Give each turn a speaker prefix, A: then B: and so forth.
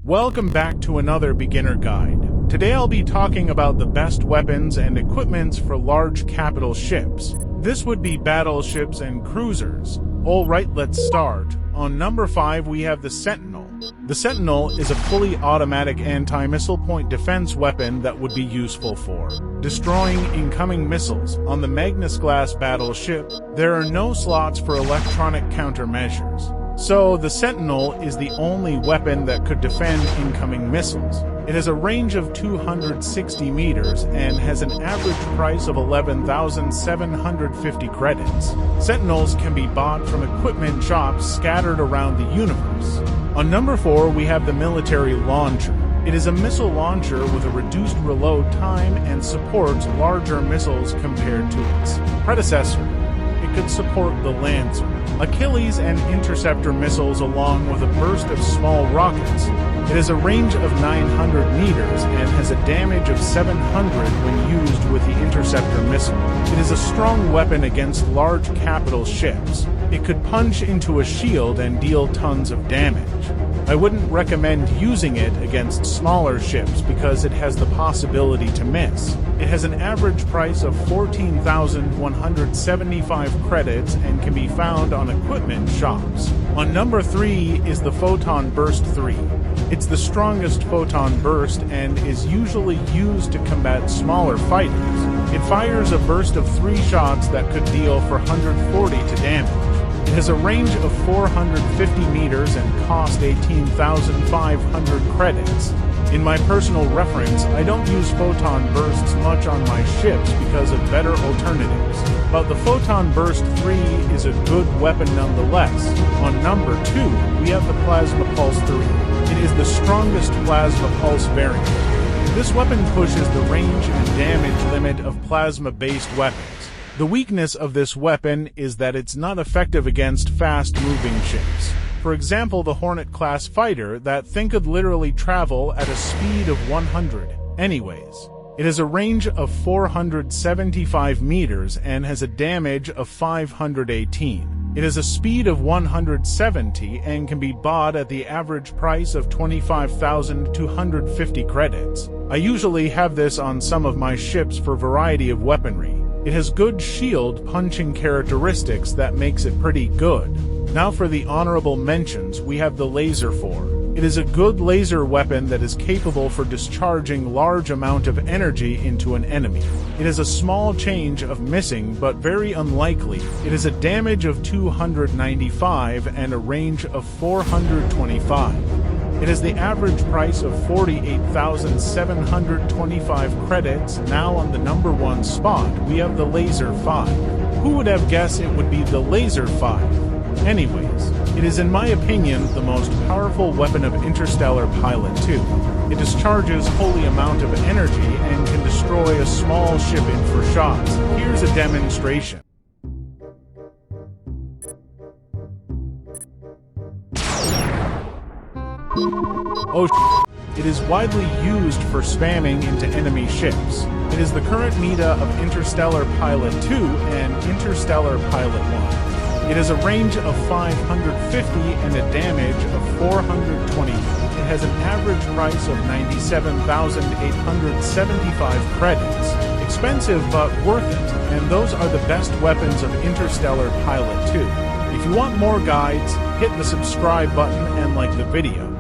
A: Welcome back to another beginner guide. Today I'll be talking about the best weapons and equipments for large capital ships. This would be battleships and cruisers. Alright, let's start. On number 5 we have the Sentinel. The Sentinel is a fully automatic anti-missile point defense weapon that would be useful for destroying incoming missiles. On the Magnus-class battleship, there are no slots for electronic countermeasures. So, the Sentinel is the only weapon that could defend incoming missiles. It has a range of 260 meters and has an average price of 11,750 credits. Sentinels can be bought from equipment shops scattered around the universe. On number 4 we have the Military Launcher. It is a missile launcher with a reduced reload time and supports larger missiles compared to its predecessor. It could support the Lancer, Achilles, and Interceptor missiles along with a burst of small rockets. It has a range of 900 meters and has a damage of 700 when used with the Interceptor missile. It is a strong weapon against large capital ships. It could punch into a shield and deal tons of damage. I wouldn't recommend using it against smaller ships because it has the possibility to miss. It has an average price of 14,175 credits and can be found on equipment shops. On number 3 is the Photon Burst 3. It's the strongest photon burst and is usually used to combat smaller fighters. It fires a burst of 3 shots that could deal 440 to damage. It has a range of 450 meters and cost 18,500 credits. In my personal reference, I don't use photon bursts much on my ships because of better alternatives. But the Photon Burst 3 is a good weapon nonetheless. On number 2, we have the Plasma Pulse 3. It is the strongest Plasma Pulse variant. This weapon pushes the range and damage limit of plasma-based weapons. The weakness of this weapon is that it's not effective against fast-moving ships. For example, the Hornet-class fighter, that thing could literally travel at a speed of 100. Anyways, it has a range of 475 meters and has a damage of 518. It has a speed of 170 and can be bought at the average price of 25,250 credits. I usually have this on some of my ships for variety of weaponry. It has good shield punching characteristics that makes it pretty good. Now for the honorable mentions, we have the Laser 4. It is a good laser weapon that is capable for discharging large amount of energy into an enemy. It has a small change of missing but very unlikely. It has a damage of 295 and a range of 425. It has the average price of 48,725 credits. Now on the number 1 spot, we have the Laser 5. Who would have guessed it would be the Laser 5? Anyways, it is in my opinion the most powerful weapon of Interstellar Pilot 2. It discharges holy amount of energy and can destroy a small ship in 4 shots. Here's a demonstration. Oh, it is widely used for spamming into enemy ships. It is the current meta of Interstellar Pilot 2 and Interstellar Pilot 1. It has a range of 550 and a damage of 420. It has an average price of 97,875 credits. Expensive but worth it, and those are the best weapons of Interstellar Pilot 2. If you want more guides, hit the subscribe button and like the video.